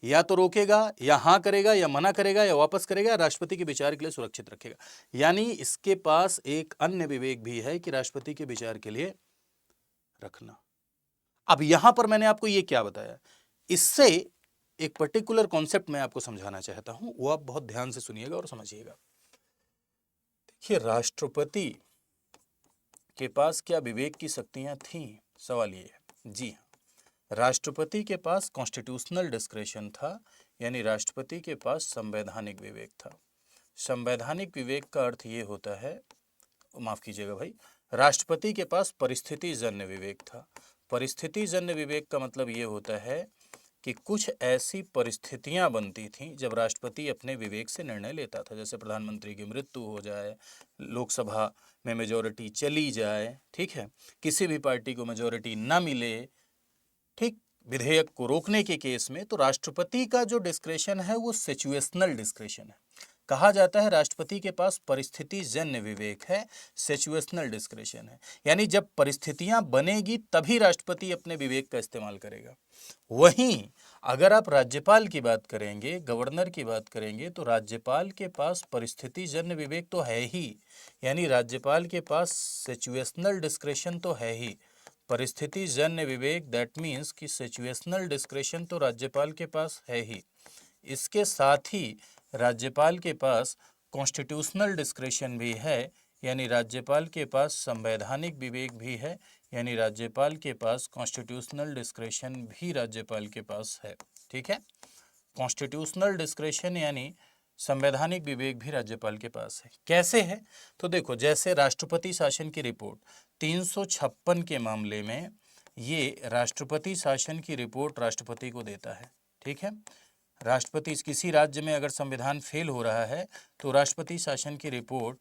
या तो रोकेगा, या हाँ करेगा, या मना करेगा, या वापस करेगा, राष्ट्रपति के विचार के लिए सुरक्षित रखेगा। यानी इसके पास एक अन्य विवेक भी है कि राष्ट्रपति के विचार के लिए रखना। अब यहां पर मैंने आपको ये क्या बताया, इससे एक पर्टिकुलर कॉन्सेप्ट मैं आपको समझाना चाहता हूं, वो आप बहुत ध्यान से सुनिएगा और समझिएगा। देखिए, राष्ट्रपति के पास क्या विवेक की शक्तियां थीं? सवाल ये है। जी हाँ, राष्ट्रपति के पास कॉन्स्टिट्यूशनल डिस्क्रेशन था, यानी राष्ट्रपति के पास संवैधानिक विवेक था। संवैधानिक विवेक का अर्थ ये होता है, माफ कीजिएगा भाई, राष्ट्रपति के पास परिस्थिति जन्य विवेक था। परिस्थिति जन्य विवेक का मतलब ये होता है कि कुछ ऐसी परिस्थितियां बनती थीं जब राष्ट्रपति अपने विवेक से निर्णय लेता था, जैसे प्रधानमंत्री की मृत्यु हो जाए, लोकसभा में मेजॉरिटी चली जाए, ठीक है, किसी भी पार्टी को मेजॉरिटी ना मिले, ठीक, विधेयक को रोकने के केस में, तो राष्ट्रपति का जो डिस्क्रेशन है वो सिचुएशनल डिस्क्रेशन है। कहा जाता है राष्ट्रपति के पास परिस्थिति जन्य विवेक है, सिचुएशनल डिस्क्रेशन है, यानी जब परिस्थितियां बनेगी तभी राष्ट्रपति अपने विवेक का इस्तेमाल करेगा। वहीं अगर आप राज्यपाल की बात करेंगे, गवर्नर की बात करेंगे, तो राज्यपाल के पास परिस्थिति जन्य विवेक तो है ही, यानी राज्यपाल के पास सिचुएशनल डिस्क्रेशन तो है ही। परिस्थिति जन्य विवेक दैट मीन्स कि सिचुएशनल डिस्क्रेशन तो राज्यपाल के पास है ही, इसके साथ ही राज्यपाल के पास कॉन्स्टिट्यूशनल डिस्क्रेशन भी है, यानी राज्यपाल के पास संवैधानिक विवेक भी है, यानी राज्यपाल के पास कॉन्स्टिट्यूशनल डिस्क्रेशन भी राज्यपाल के पास है। ठीक है, कॉन्स्टिट्यूशनल डिस्क्रेशन यानी संवैधानिक विवेक भी राज्यपाल के पास है। कैसे है? तो देखो, जैसे राष्ट्रपति शासन की रिपोर्ट 356 के मामले में ये राष्ट्रपति शासन की रिपोर्ट राष्ट्रपति को देता है। ठीक है, राष्ट्रपति किसी राज्य में अगर संविधान फेल हो रहा है तो राष्ट्रपति शासन की रिपोर्ट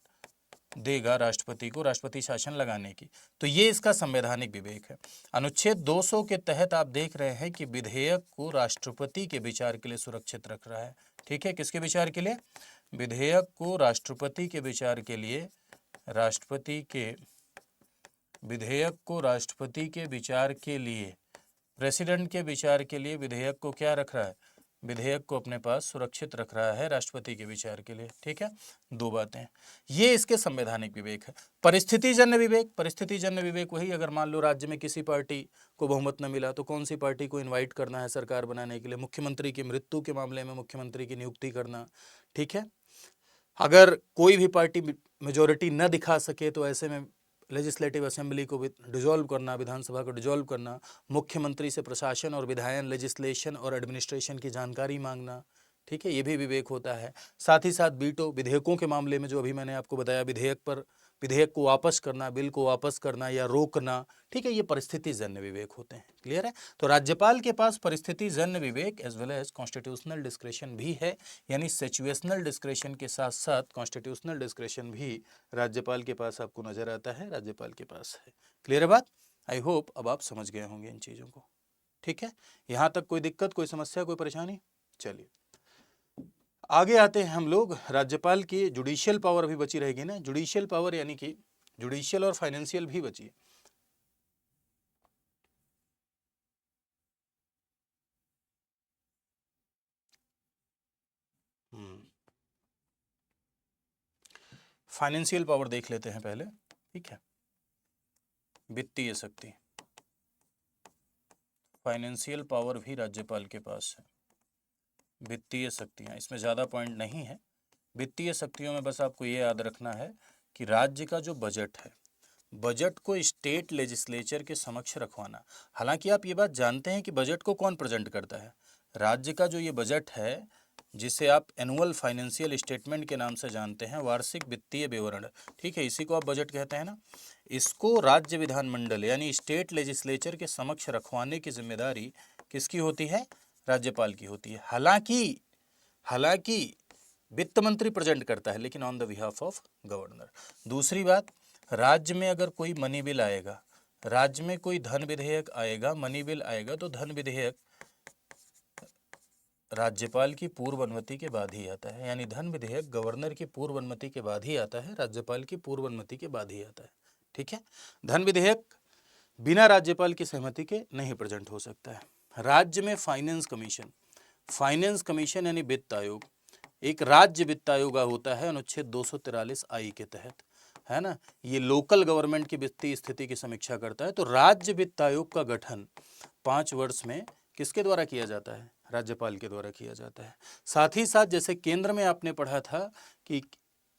देगा राष्ट्रपति को राष्ट्रपति शासन लगाने की। तो ये इसका संवैधानिक विवेक है। अनुच्छेद 200 के तहत आप देख रहे हैं कि विधेयक को राष्ट्रपति के विचार के लिए सुरक्षित रख रहा है। ठीक है, किसके विचार के लिए? विधेयक को राष्ट्रपति के विचार के लिए, विधेयक को राष्ट्रपति के विचार के लिए, प्रेसिडेंट के विचार के लिए विधेयक को क्या रख रहा है? विधेयक को अपने पास सुरक्षित रख रहा है राष्ट्रपति के विचार के लिए। ठीक है, दो बातें, ये इसके संवैधानिक विवेक है। परिस्थितिजन्य विवेक, परिस्थितिजन्य विवेक वही, अगर मान लो राज्य में किसी पार्टी को बहुमत न मिला तो कौन सी पार्टी को इनवाइट करना है सरकार बनाने के लिए? मुख्यमंत्री की मृत्यु के मामले में मुख्यमंत्री की नियुक्ति करना। ठीक है, अगर कोई भी पार्टी मेजोरिटी न दिखा सके तो ऐसे में लेजिस्लेटिव असेंबली को डिसॉल्व करना, विधानसभा को डिसॉल्व करना, मुख्यमंत्री से प्रशासन और विधायन, लेजिस्लेशन और एडमिनिस्ट्रेशन की जानकारी मांगना। ठीक है, ये भी विवेक होता है। साथ ही साथ वीटो, विधेयकों के मामले में जो अभी मैंने आपको बताया, विधेयक को वापस करना, बिल को वापस करना या रोकना। ठीक है, ये परिस्थिति जन्य विवेक होते हैं। क्लियर है? तो राज्यपाल के पास परिस्थिति जन्य विवेक as well as constitutional discretion भी है, यानी सिचुएशनल डिस्क्रेशन के साथ साथ कॉन्स्टिट्यूशनल डिस्क्रेशन भी राज्यपाल के पास आपको नजर आता है, राज्यपाल के पास है। क्लियर है बात? आई होप अब आप समझ गए होंगे इन चीज़ों को। ठीक है, यहाँ तक कोई दिक्कत, कोई समस्या, कोई परेशानी? चलिए आगे आते हैं हम लोग। राज्यपाल की जुडिशियल पावर अभी बची रहेगी ना, जुडिशियल पावर यानी कि जुडिशियल और फाइनेंशियल भी बची है। फाइनेंशियल पावर देख लेते हैं पहले। ठीक है, वित्तीय शक्ति, फाइनेंशियल पावर भी राज्यपाल के पास है। वित्तीय शक्तियाँ, इसमें ज़्यादा पॉइंट नहीं है। वित्तीय शक्तियों में बस आपको ये याद रखना है कि राज्य का जो बजट है, बजट को स्टेट लेजिस्लेचर के समक्ष रखवाना। हालांकि आप ये बात जानते हैं कि बजट को कौन प्रेजेंट करता है? राज्य का जो ये बजट है, जिसे आप एनुअल फाइनेंशियल स्टेटमेंट के नाम से जानते हैं, वार्षिक वित्तीय विवरण, ठीक है, इसी को आप बजट कहते हैं ना, इसको राज्य विधानमंडल यानी स्टेट लेजिस्लेचर के समक्ष रखवाने की जिम्मेदारी किसकी होती है? राज्यपाल की होती है। हालांकि वित्त मंत्री प्रेजेंट करता है, लेकिन on the behalf of governor. दूसरी बात, राज्य में अगर कोई मनी बिल आएगा, राज्य में कोई धन विधेयक आएगा, मनी बिल आएगा, तो धन विधेयक राज्यपाल की पूर्व अनुमति के बाद ही आता है, यानी धन विधेयक गवर्नर की पूर्व अनुमति के बाद ही आता है, राज्यपाल की पूर्व अनुमति के बाद ही आता है। ठीक है, धन विधेयक बिना राज्यपाल की सहमति के नहीं प्रेजेंट हो सकता है। राज्य में फाइनेंस कमीशन यानी वित्त आयोग, एक राज्य वित्त आयोग होता है अनुच्छेद 243 आई के तहत, है ना, ये लोकल गवर्नमेंट की वित्तीय स्थिति की समीक्षा करता है। तो राज्य वित्त आयोग का गठन 5 वर्ष में किसके द्वारा किया जाता है? राज्यपाल के द्वारा किया जाता है। साथ ही साथ जैसे केंद्र में आपने पढ़ा था कि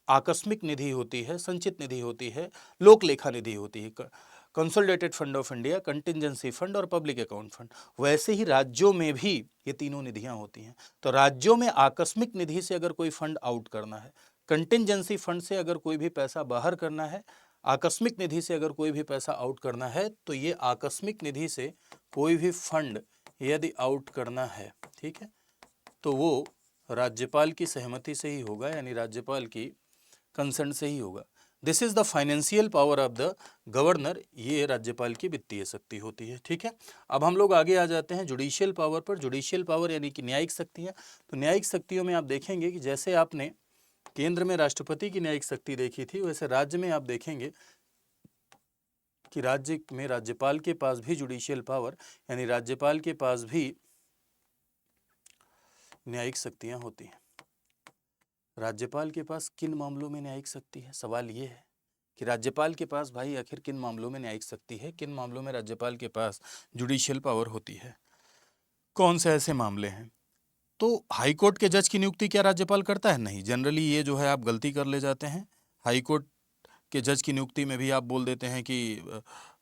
आकस्मिक निधि होती है, संचित निधि होती है, लोक लेखा निधि होती है, consolidated fund of India, contingency fund और पब्लिक अकाउंट फंड। वैसे ही राज्यों में भी ये तीनों निधियां होती हैं। तो राज्यों में आकस्मिक निधि से अगर कोई फंड आउट करना है, कंटिजेंसी फंड से अगर कोई भी पैसा बाहर करना है, आकस्मिक निधि से अगर कोई भी पैसा आउट करना है, तो ये आकस्मिक निधि से कोई भी फंड यदि आउट करना है, ठीक है, तो वो राज्यपाल की सहमति से ही होगा, यानी राज्यपाल की कंसेंट से ही होगा। This is the financial power of the governor, ये राज्यपाल की वित्तीय शक्ति होती है, ठीक है। अब हम लोग आगे आ जाते हैं जुडिशियल पावर पर। जुडिशियल पावर यानी कि न्यायिक शक्तियाँ। तो न्यायिक शक्तियों में आप देखेंगे कि जैसे आपने केंद्र में राष्ट्रपति की न्यायिक शक्ति देखी थी, वैसे राज्य में आप देखेंगे कि राज्य में राज्यपाल के पास भी जुडिशियल पावर यानी राज्यपाल के पास भी न्यायिक शक्तियां होती हैं। राज्यपाल के पास किन मामलों में न्यायिक शक्ति है? सवाल ये है कि राज्यपाल के पास भाई आखिर किन मामलों में न्यायिक शक्ति है, किन मामलों में राज्यपाल के पास जुडिशियल पावर होती है, कौन से ऐसे मामले हैं? तो हाई कोर्ट के जज की नियुक्ति क्या राज्यपाल करता है? नहीं। जनरली ये जो है आप गलती कर ले जाते हैं। हाई कोर्ट के जज की नियुक्ति में भी आप बोल देते हैं कि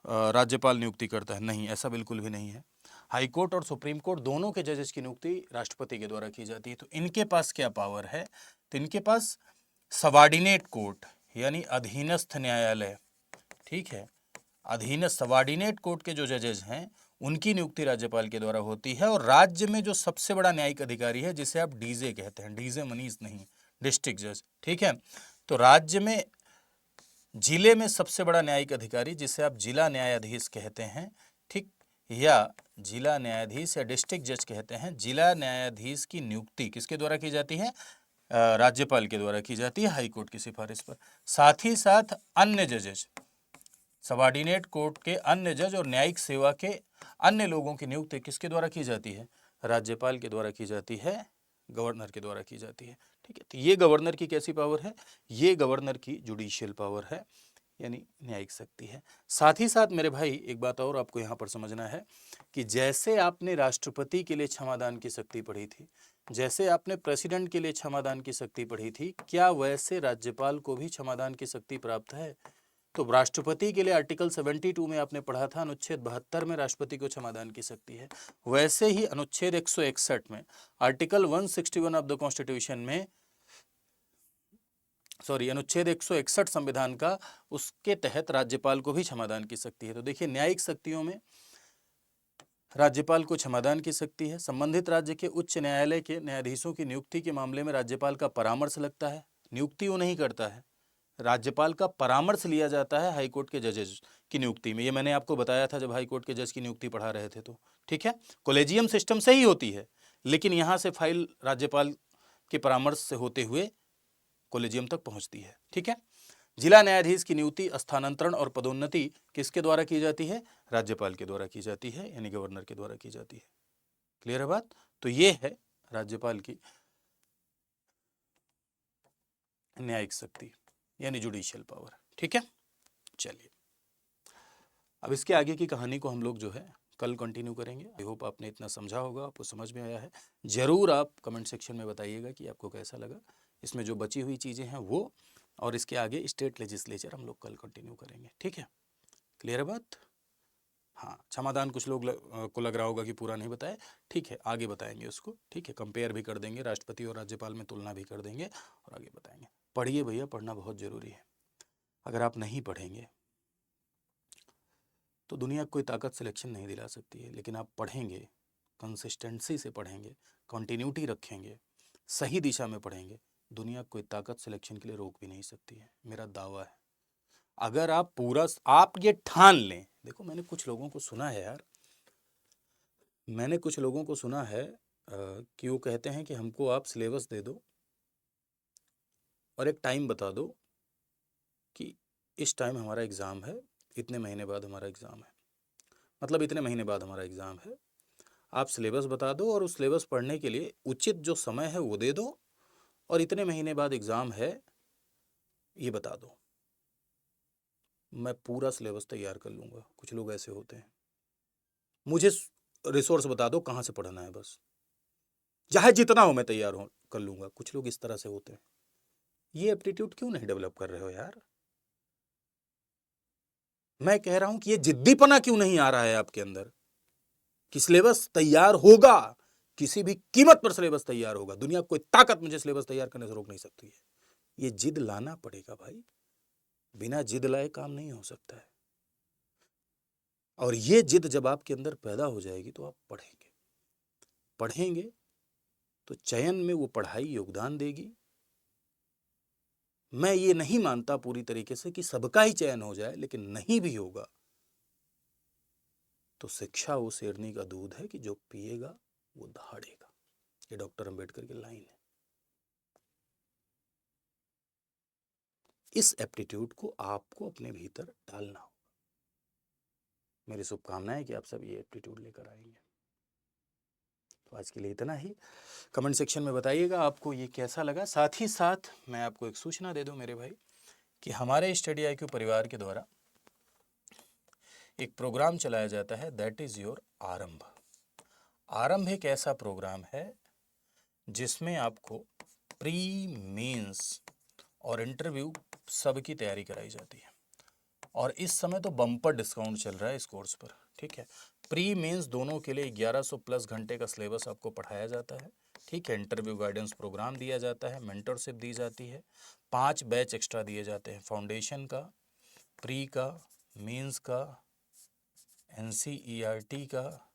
राज्यपाल नियुक्ति करता है। नहीं, ऐसा बिल्कुल भी नहीं है। हाई कोर्ट और सुप्रीम कोर्ट दोनों के जजेस की नियुक्ति राष्ट्रपति के द्वारा की जाती है। तो इनके पास क्या पावर है? तो इनके पास सबॉर्डिनेट कोर्ट यानी अधीनस्थ न्यायालय, ठीक है, अधीनस्थ सबॉर्डिनेट कोर्ट के जो जजेस हैं उनकी नियुक्ति राज्यपाल के द्वारा होती है। और राज्य में जो सबसे बड़ा न्यायिक अधिकारी है, जिसे आप डीजे कहते हैं, डीजे मनीष नहीं, डिस्ट्रिक्ट जज, ठीक है। तो राज्य में जिले में सबसे बड़ा न्यायिक अधिकारी, जिसे आप जिला न्यायाधीश कहते हैं, ठीक, या जिला न्यायाधीश या डिस्ट्रिक्ट जज कहते हैं। जिला न्यायाधीश की नियुक्ति किसके द्वारा की जाती है? राज्यपाल के द्वारा की जाती है, हाई कोर्ट की सिफारिश पर। साथ ही साथ अन्य जजेस, सबॉर्डिनेट कोर्ट के अन्य जज और न्यायिक सेवा के अन्य लोगों की नियुक्ति किसके द्वारा की जाती है? राज्यपाल के द्वारा की जाती है, गवर्नर के द्वारा की जाती है, ठीक है। तो ये गवर्नर की कैसी पावर है? ये गवर्नर की जुडिशियल पावर है, यानी न्यायिक शक्ति है। साथ ही साथ मेरे भाई एक बात और आपको यहाँ पर समझना है कि जैसे आपने राष्ट्रपति के लिए क्षमादान की शक्ति पढ़ी थी, जैसे आपने प्रेसिडेंट के लिए क्षमादान की शक्ति पढ़ी थी, क्या वैसे राज्यपाल को भी क्षमादान की शक्ति प्राप्त है? तो राष्ट्रपति के लिए आर्टिकल 72 में आपने पढ़ा था, अनुच्छेद 72 में राष्ट्रपति को क्षमादान की शक्ति है। वैसे ही अनुच्छेद 161 में, आर्टिकल 161 ऑफ द कॉन्स्टिट्यूशन में, सॉरी, अनुच्छेद 161 संविधान का, उसके तहत राज्यपाल को भी क्षमादान की शक्ति है। तो देखिए, न्यायिक शक्तियों में राज्यपाल को क्षमादान की शक्ति है। संबंधित राज्य के उच्च न्यायालय के न्यायाधीशों की नियुक्ति के मामले में राज्यपाल का परामर्श लगता है, नियुक्ति वो नहीं करता है, राज्यपाल का परामर्श लिया जाता है हाईकोर्ट के जजेस की नियुक्ति में। ये मैंने आपको बताया था जब हाईकोर्ट के जज की नियुक्ति पढ़ा रहे थे, तो ठीक है, कॉलेजियम सिस्टम से ही होती है, लेकिन यहाँ से फाइल राज्यपाल के परामर्श से होते हुए कॉलेजियम तक पहुंचती है, ठीक है। जिला न्यायाधीश की नियुक्ति, स्थानांतरण और पदोन्नति किसके द्वारा की जाती है? राज्यपाल के द्वारा की जाती है, यानी गवर्नर के द्वारा की जाती है। क्लियर है बात? तो ये है राज्यपाल की न्यायिक शक्ति यानी जुडिशियल पावर, ठीक है। चलिए, अब इसके आगे की कहानी को हम लोग जो है कल कंटिन्यू करेंगे। आई होप आपने इतना समझा होगा, आपको समझ में आया है। जरूर आप कमेंट सेक्शन में बताइएगा कि आपको कैसा लगा। इसमें जो बची हुई चीज़ें हैं वो, और इसके आगे स्टेट लेजिस्लेचर हम लोग कल कंटिन्यू करेंगे, ठीक है। क्लियर है बात? हाँ, क्षमादान कुछ लोग को लग रहा होगा कि पूरा नहीं बताया, ठीक है, आगे बताएंगे उसको, ठीक है, कंपेयर भी कर देंगे, राष्ट्रपति और राज्यपाल में तुलना भी कर देंगे और आगे बताएंगे। पढ़िए भैया, पढ़ना बहुत ज़रूरी है। अगर आप नहीं पढ़ेंगे तो दुनिया कोई ताकत सिलेक्शन नहीं दिला सकती है, लेकिन आप पढ़ेंगे, कंसिस्टेंसी से पढ़ेंगे, कंटिन्यूटी रखेंगे, सही दिशा में पढ़ेंगे, दुनिया कोई ताकत सिलेक्शन के लिए रोक भी नहीं सकती है, मेरा दावा है। अगर आप पूरा, आप ये ठान लें, देखो मैंने कुछ लोगों को सुना है यार, मैंने कुछ लोगों को सुना है कि वो कहते हैं कि हमको आप सिलेबस दे दो और एक टाइम बता दो कि इस टाइम हमारा एग्ज़ाम है, इतने महीने बाद हमारा एग्ज़ाम है, मतलब इतने महीने बाद हमारा एग्ज़ाम है, आप सिलेबस बता दो और उस सिलेबस पढ़ने के लिए उचित जो समय है वो दे दो, और इतने महीने बाद एग्ज़ाम है ये बता दो, मैं पूरा सिलेबस तैयार कर लूँगा। कुछ लोग ऐसे होते हैं, मुझे रिसोर्स बता दो कहाँ से पढ़ना है, बस चाहे जितना हो मैं तैयार हो कर लूँगा। कुछ लोग इस तरह से होते हैं। ये एप्टीट्यूड क्यों नहीं डेवलप कर रहे हो यार? मैं कह रहा हूं कि ये जिद्दीपना क्यों नहीं आ रहा है आपके अंदर कि सिलेबस तैयार होगा, किसी भी कीमत पर सिलेबस तैयार होगा, दुनिया कोई ताकत मुझे सिलेबस तैयार करने से रोक नहीं सकती है। ये जिद लाना पड़ेगा भाई, बिना जिद लाए काम नहीं हो सकता है। और ये जिद जब आपके अंदर पैदा हो जाएगी तो आप पढ़ेंगे तो चयन में वो पढ़ाई योगदान देगी। मैं ये नहीं मानता पूरी तरीके से कि सबका ही चयन हो जाए, लेकिन नहीं भी होगा तो शिक्षा वो शेरनी का दूध है कि जो पिएगा वो दहाड़ेगा। ये डॉक्टर अंबेडकर की लाइन है। इस एप्टीट्यूड को आपको अपने भीतर डालना होगा। मेरी शुभकामनाएं कि आप सब ये एप्टीट्यूड लेकर आएंगे। तो आज के लिए इतना ही। कमेंट सेक्शन में बताइएगा आपको ये कैसा लगा। साथ ही साथ मैं आपको एक सूचना दे दूं मेरे भाई कि हमारे स्टडी IQ परिवार के द्वारा एक प्रोग्राम चलाया जाता है, दैट इज योर आरंभ। आरंभ एक ऐसा प्रोग्राम है जिसमें आपको प्री, मेंस और इंटरव्यू सबकी तैयारी कराई जाती है। और इस समय तो बम्पर डिस्काउंट चल रहा है इस कोर्स पर, ठीक है। प्री मेंस दोनों के लिए 1100 प्लस घंटे का सिलेबस आपको पढ़ाया जाता है, ठीक है। इंटरव्यू गाइडेंस प्रोग्राम दिया जाता है, मेंटरशिप दी जाती है, 5 बैच एक्स्ट्रा दिए जाते हैं, फाउंडेशन का, प्री का, मेंस का, NCERT का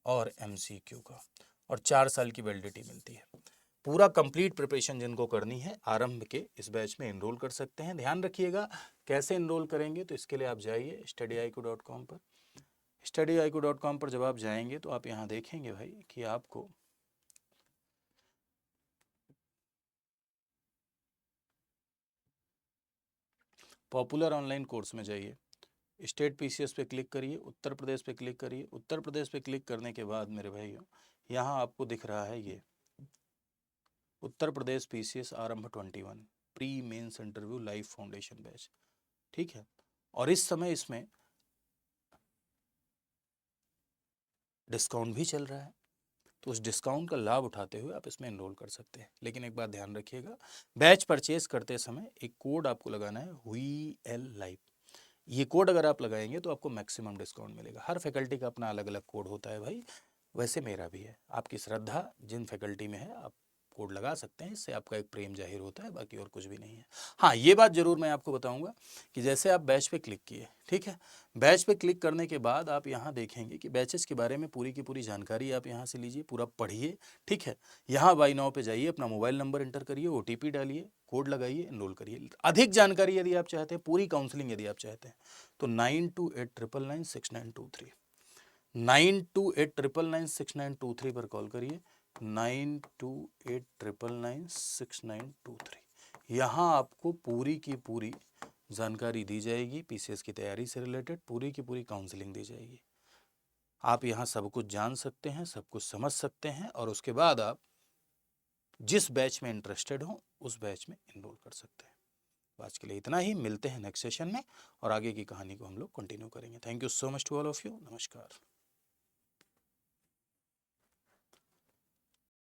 और MCQ का, और 4 साल की वैलिडिटी मिलती है। पूरा कंप्लीट प्रिपरेशन जिनको करनी है आरंभ के इस बैच में एनरोल कर सकते हैं। ध्यान रखिएगा कैसे एनरोल करेंगे, तो इसके लिए आप जाइए studiiq.com पर। studiiq.com पर जब आप जाएंगे तो आप यहाँ देखेंगे भाई कि आपको पॉपुलर ऑनलाइन कोर्स में जाइए, स्टेट PCS पे क्लिक करिए, उत्तर प्रदेश पे क्लिक करिए। उत्तर प्रदेश पे क्लिक करने के बाद मेरे भाइयों यहाँ आपको दिख रहा है ये उत्तर प्रदेश PCS आरंभ 21 pre mains interview live foundation batch, ठीक है। और इस समय इसमें डिस्काउंट भी चल रहा है, तो उस डिस्काउंट का लाभ उठाते हुए आप इसमें एनरोल कर सकते हैं। लेकिन एक बात ध्यान रखिएगा, बैच परचेज करते समय एक कोड आपको लगाना है VL लाइव। ये कोड अगर आप लगाएंगे तो आपको मैक्सिमम डिस्काउंट मिलेगा। हर फैकल्टी का अपना अलग अलग कोड होता है भाई, वैसे मेरा भी है। आपकी श्रद्धा जिन फैकल्टी में है आप कोड लगा सकते हैं, इससे आपका एक प्रेम जाहिर होता है, बाकी और कुछ भी नहीं है। हाँ, ये बात ज़रूर मैं आपको बताऊंगा कि जैसे आप बैच पे क्लिक किए, ठीक है, बैच पे क्लिक करने के बाद आप यहाँ देखेंगे कि बैचेस के बारे में पूरी की पूरी जानकारी आप यहाँ से लीजिए, पूरा पढ़िए, ठीक है। यहाँ बाई नाउ पे जाइए, अपना मोबाइल नंबर एंटर करिए, OTP डालिए, कोड लगाइए, एनरोल करिए। अधिक जानकारी यदि आप चाहते हैं, पूरी काउंसलिंग यदि आप चाहते हैं, तो 9289996923 9289996923 पर कॉल करिए, 9289996923। यहाँ आपको पूरी की पूरी जानकारी दी जाएगी, PCS की तैयारी से रिलेटेड पूरी की पूरी काउंसलिंग दी जाएगी। आप यहाँ सब कुछ जान सकते हैं, सब कुछ समझ सकते हैं, और उसके बाद आप जिस बैच में इंटरेस्टेड हो उस बैच में एनरोल कर सकते हैं। आज के लिए इतना ही, मिलते हैं नेक्स्ट सेशन में और आगे की कहानी को हम लोग कंटिन्यू करेंगे। Thank you so much to all of you. नमस्कार।